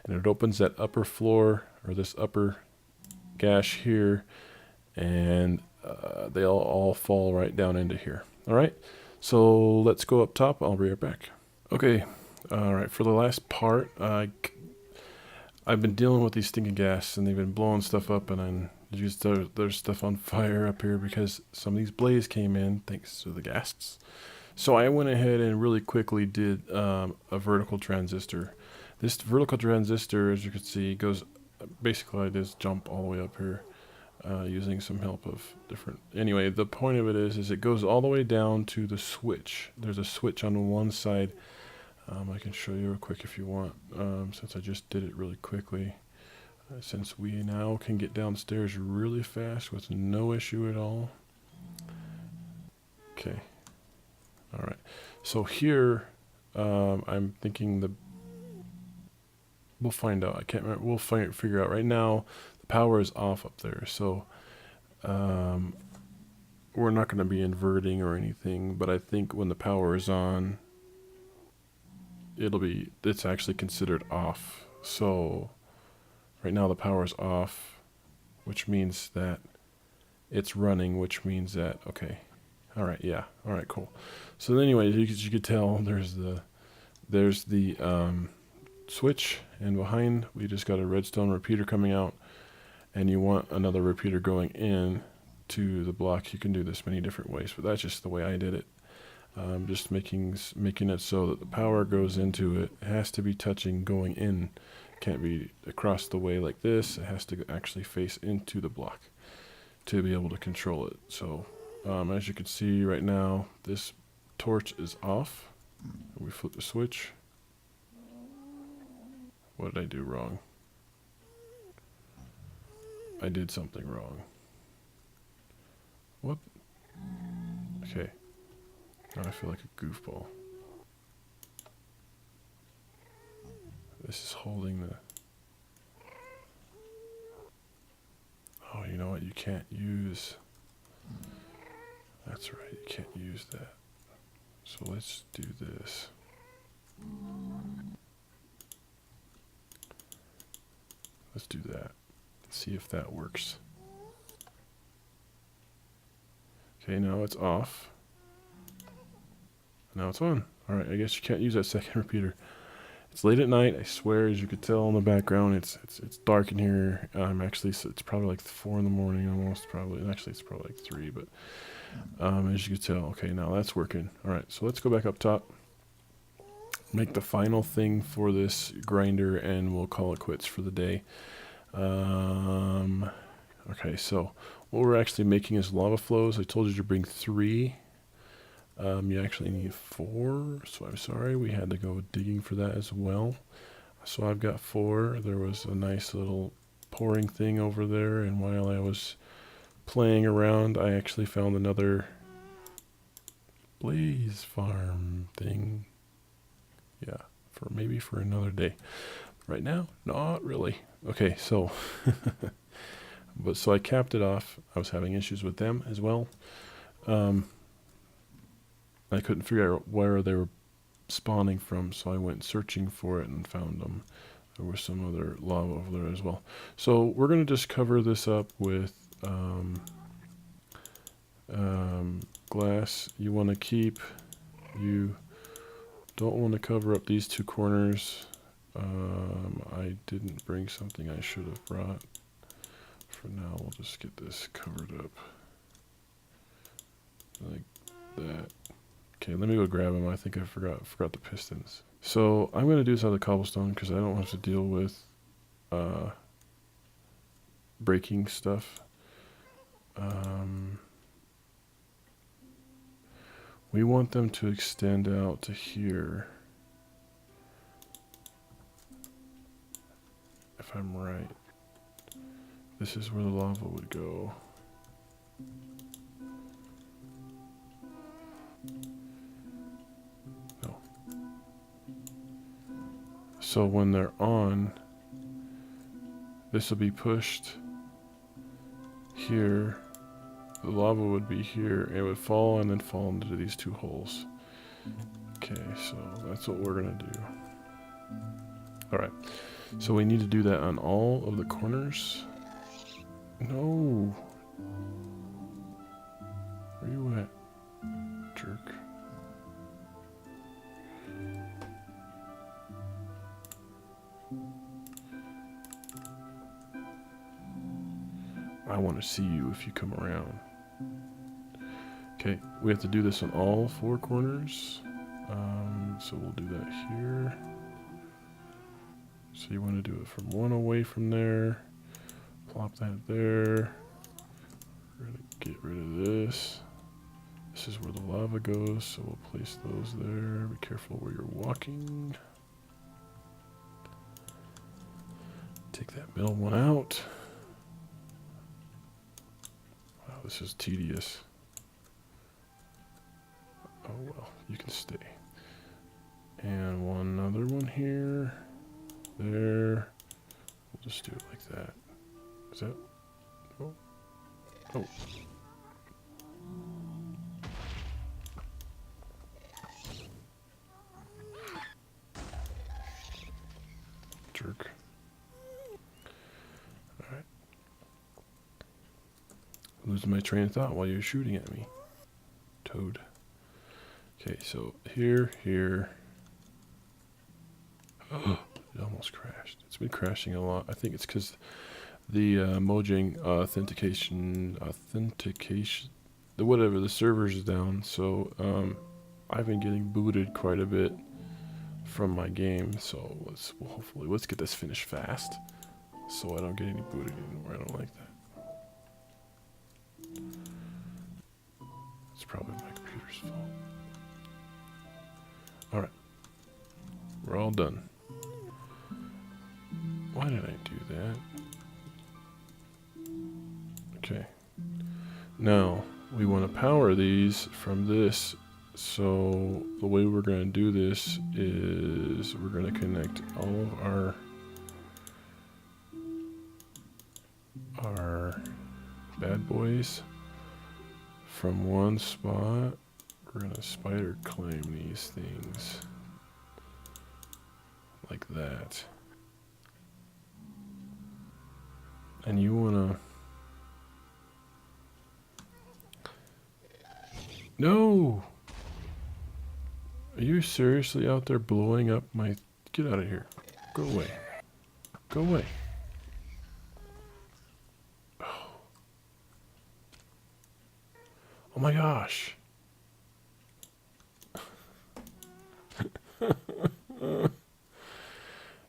and it opens that upper floor, or this upper gash here, and they'll all fall right down into here. All right, so let's go up top. I'll be right back. Okay, all right, for the last part, I've been dealing with these stinking gas, and they've been blowing stuff up, and then there's stuff on fire up here because some of these blaze came in thanks to the gas. So I went ahead and really quickly did a vertical transistor. This vertical transistor, as you can see, goes basically I just jump all the way up here. Using some help of different... Anyway, the point of it is it goes all the way down to the switch. There's a switch on one side. I can show you real quick if you want, since I just did it really quickly. Since we now can get downstairs really fast with no issue at all. Okay. All right. So here, I'm thinking we'll find out. I can't remember. We'll figure out right now. Power is off up there, so we're not going to be inverting or anything, but I think when the power is on, it's actually considered off. So right now the power is off, which means that it's running, which means that, okay, all right, yeah, all right, cool. So anyway, as you could tell, there's the switch, and behind we just got a redstone repeater coming out, and you want another repeater going in to the block. You can do this many different ways, but that's just the way I did it. Just making it so that the power goes into it. It has to be touching going in. Can't be across the way like this. It has to actually face into the block to be able to control it. So as you can see right now, this torch is off. We flip the switch. What did I do wrong? I did something wrong. What? Okay. Now I feel like a goofball. This is holding the... Oh, you know what? You can't use... That's right, you can't use that. So let's do this. Let's do that. See if that works. Okay, now it's off. Now it's on. Alright, I guess you can't use that second repeater. It's late at night, I swear, as you could tell in the background, it's dark in here. Actually, it's probably like 4 in the morning almost, probably. Actually, it's probably like 3, but as you could tell, okay, now that's working. Alright, so let's go back up top. Make the final thing for this grinder, and we'll call it quits for the day. Okay, so what we're actually making is lava flows. I told you to bring 3. You actually need 4, so I'm sorry, we had to go digging for that as well. So I've got 4. There was a nice little pouring thing over there, and while I was playing around, I actually found another Blaze farm thing. Yeah, maybe for another day. Right now, not really. Okay, so so I capped it off. I was having issues with them as well. I couldn't figure out where they were spawning from, so I went searching for it and found them. There was some other lava over there as well. So we're going to just cover this up with glass. You want to keep... You don't want to cover up these 2 corners. I didn't bring something I should have brought. For now, we'll just get this covered up. Like that. Okay, let me go grab them. I think I forgot the pistons. So I'm going to do this out of the cobblestone because I don't have to deal with breaking stuff. We want them to extend out to here. If I'm right. This is where the lava would go. No. So when they're on, this will be pushed here. The lava would be here. It would fall and then fall into these 2 holes. Okay, so that's what we're going to do. Alright, so we need to do that on all of the corners. No. Where you at, jerk? I want to see you if you come around. Okay, we have to do this on all 4 corners. So we'll do that here. So you want to do it from 1 away from there. Plop that there. We're going to get rid of this. This is where the lava goes, so we'll place those there. Be careful where you're walking. Take that middle one out. Wow, this is tedious. Oh well, you can stay. And one other one here. There. We'll just do it like that. Is that? Oh. Oh. Jerk. Alright. Losing my train of thought while you're shooting at me. Toad. Okay, so here. Oh, it almost crashed. It's been crashing a lot. I think it's because the Mojang authentication, the servers is down. So I've been getting booted quite a bit from my game. So hopefully let's get this finished fast, so I don't get any booted anymore. I don't like that. It's probably my computer's fault. All right, we're all done. Why did I do that? Okay. Now, we want to power these from this. So, the way we're going to do this is we're going to connect all of our bad boys from one spot. We're going to spider climb these things like that. And you want to... No! Are you seriously out there blowing up my... Get out of here. Go away. Go away. Oh my gosh.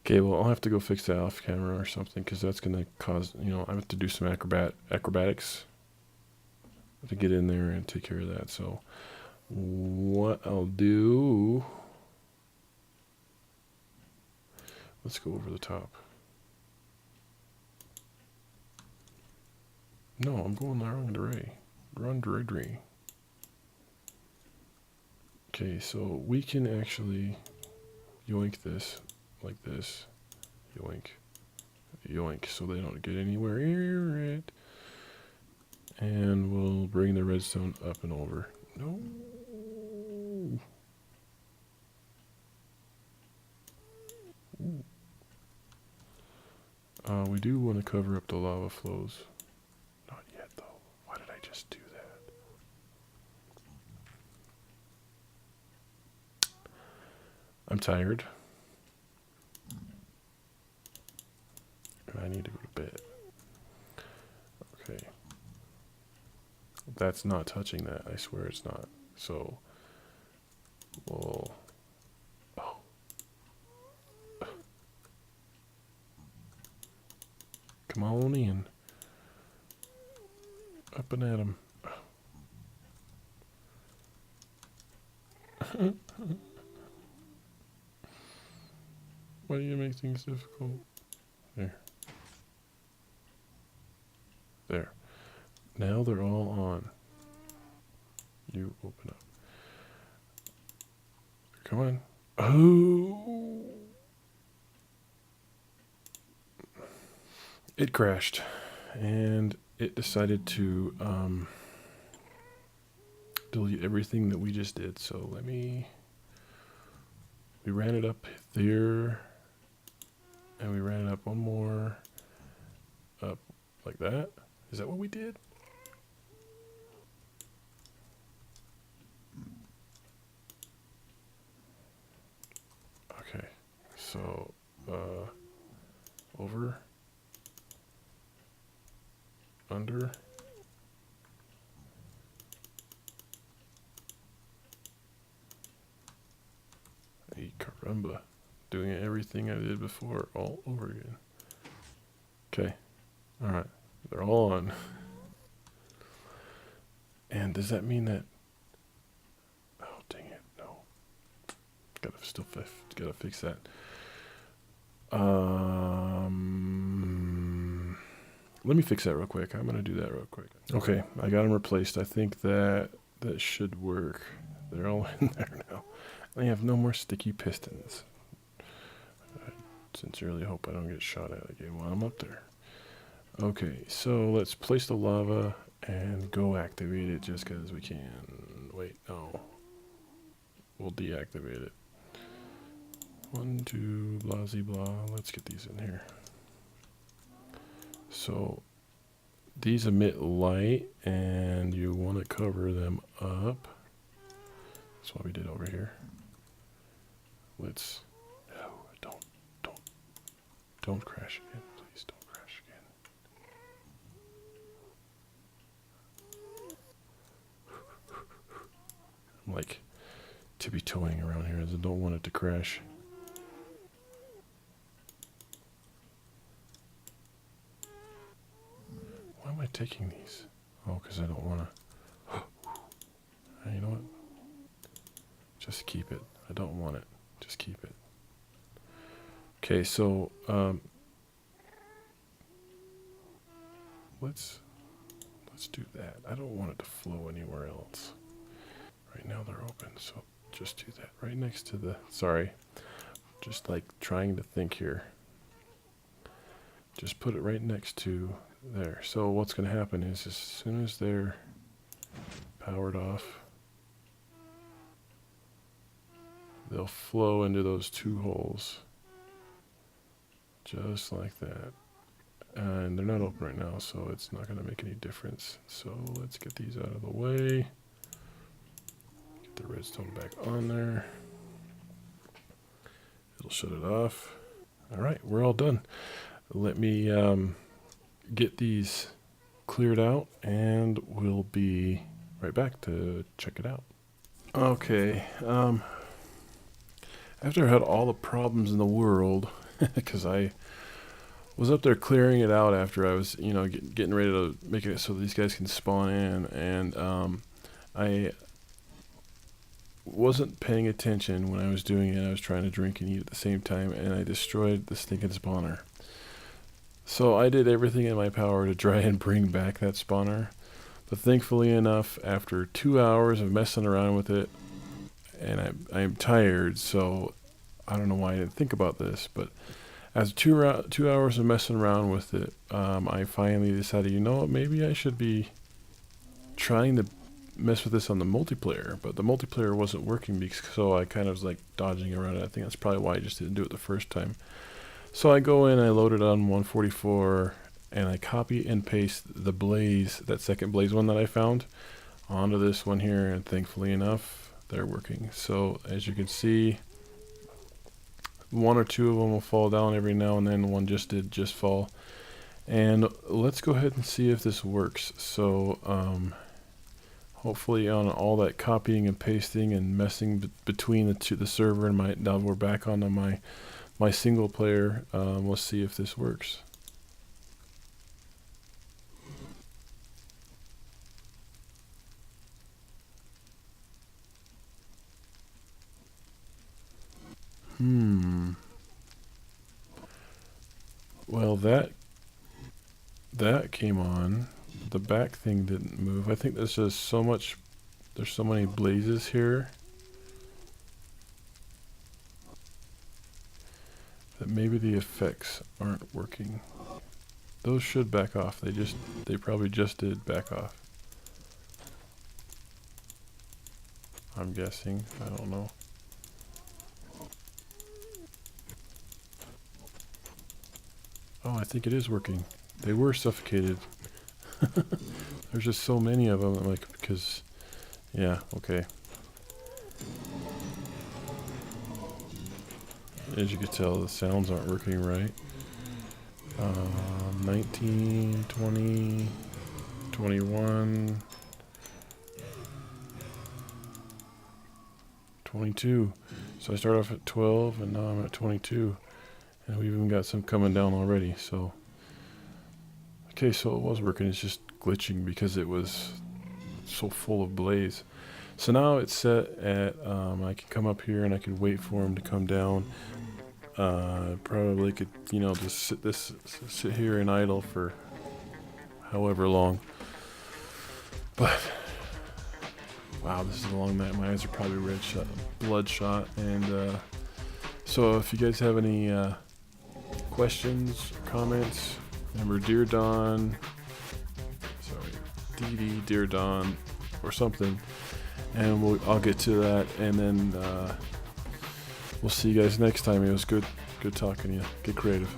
Okay, well, I'll have to go fix that off camera or something, because that's going to cause, I have to do some acrobatics to get in there and take care of that. So what I'll do, let's go over the top. No, I'm going the wrong direction. Okay, so we can actually yoink this like this. Yoink. Yoink, so they don't get anywhere near it. And we'll bring the redstone up and over. No. We do want to cover up the lava flows. Not yet, though. Why did I just do that? I'm tired. And I need to go to bed. Okay. That's not touching that. I swear it's not. So, we'll... Oh. Come on in. Up and at 'em. Why do you make things difficult? There. There. Now they're all on. You open up. Come on. Oh! It crashed. And it decided to delete everything that we just did. So we ran it up there. And we ran it up one more. Up like that. Is that what we did? Okay, so over, under, ay caramba, doing everything I did before all over again. Okay, all right. They're all on. And does that mean that... Oh, dang it. No. Gotta fix that. Let me fix that real quick. I'm going to do that real quick. Okay, I got them replaced. I think that should work. They're all in there now. I have no more sticky pistons. I sincerely hope I don't get shot at again while I'm up there. Okay, so let's place the lava and go activate it just because we can. Wait, no. We'll deactivate it. 1, 2, blah, zee, blah. Let's get these in here. So these emit light, and you want to cover them up. That's what we did over here. Let's. No, don't crash again. Please don't crash again. I'm like tippy-toeing around here as I don't want it to crash. Why am I taking these? Oh, because I don't want to. You know what? Just keep it. I don't want it. Just keep it. Okay, so let's do that. I don't want it to flow anywhere else. Right now they're open, so just do that right next to the. Sorry, just like trying to think here. Just put it right next to there. So what's going to happen is as soon as they're powered off, they'll flow into those two holes. Just like that. And they're not open right now, so it's not going to make any difference. So let's get these out of the way. Get the redstone back on there. It'll shut it off. Alright, we're all done. Let me get these cleared out, and we'll be right back to check it out. Okay, after I had all the problems in the world, because I was up there clearing it out after I was, getting ready to make it so these guys can spawn in, and I wasn't paying attention when I was doing it. I was trying to drink and eat at the same time, and I destroyed the stinking spawner. So I did everything in my power to try and bring back that spawner, but thankfully enough, after 2 hours of messing around with it, and I'm tired, so I don't know why I didn't think about this, but after 2 hours of messing around with it, I finally decided, you know what, maybe I should be trying to mess with this on the multiplayer, but the multiplayer wasn't working, so I kind of was like dodging around it. I think that's probably why I just didn't do it the first time. So I go in, I load it on 144, and I copy and paste the Blaze, that second Blaze one that I found, onto this one here, and thankfully enough, they're working. So as you can see, 1 or 2 of them will fall down every now and then. One just did fall. And let's go ahead and see if this works. So hopefully on all that copying and pasting and messing between the server and now we're back onto my single player. Let's see if this works. Well, that came on. The back thing didn't move. I think there's just there's so many blazes here that maybe the effects aren't working. Those should back off. They probably just did back off. I'm guessing. I don't know. Oh, I think it is working. They were suffocated. There's just so many of them. Like, because, yeah, okay. As you can tell, the sounds aren't working right. 19, 20, 21, 22. So I start off at 12, and now I'm at 22. And we've even got some coming down already, so. Okay, so it was working, it's just glitching because it was so full of blaze. So now it's set at, I can come up here and I can wait for him to come down. Probably could, just sit here and idle for however long. But, wow, this is a long night. My eyes are probably bloodshot. And so if you guys have any questions, comments, remember Dear Dawn, sorry, Dear Dawn, or something, and I'll get to that, and then we'll see you guys next time. It was good talking to you. Get creative.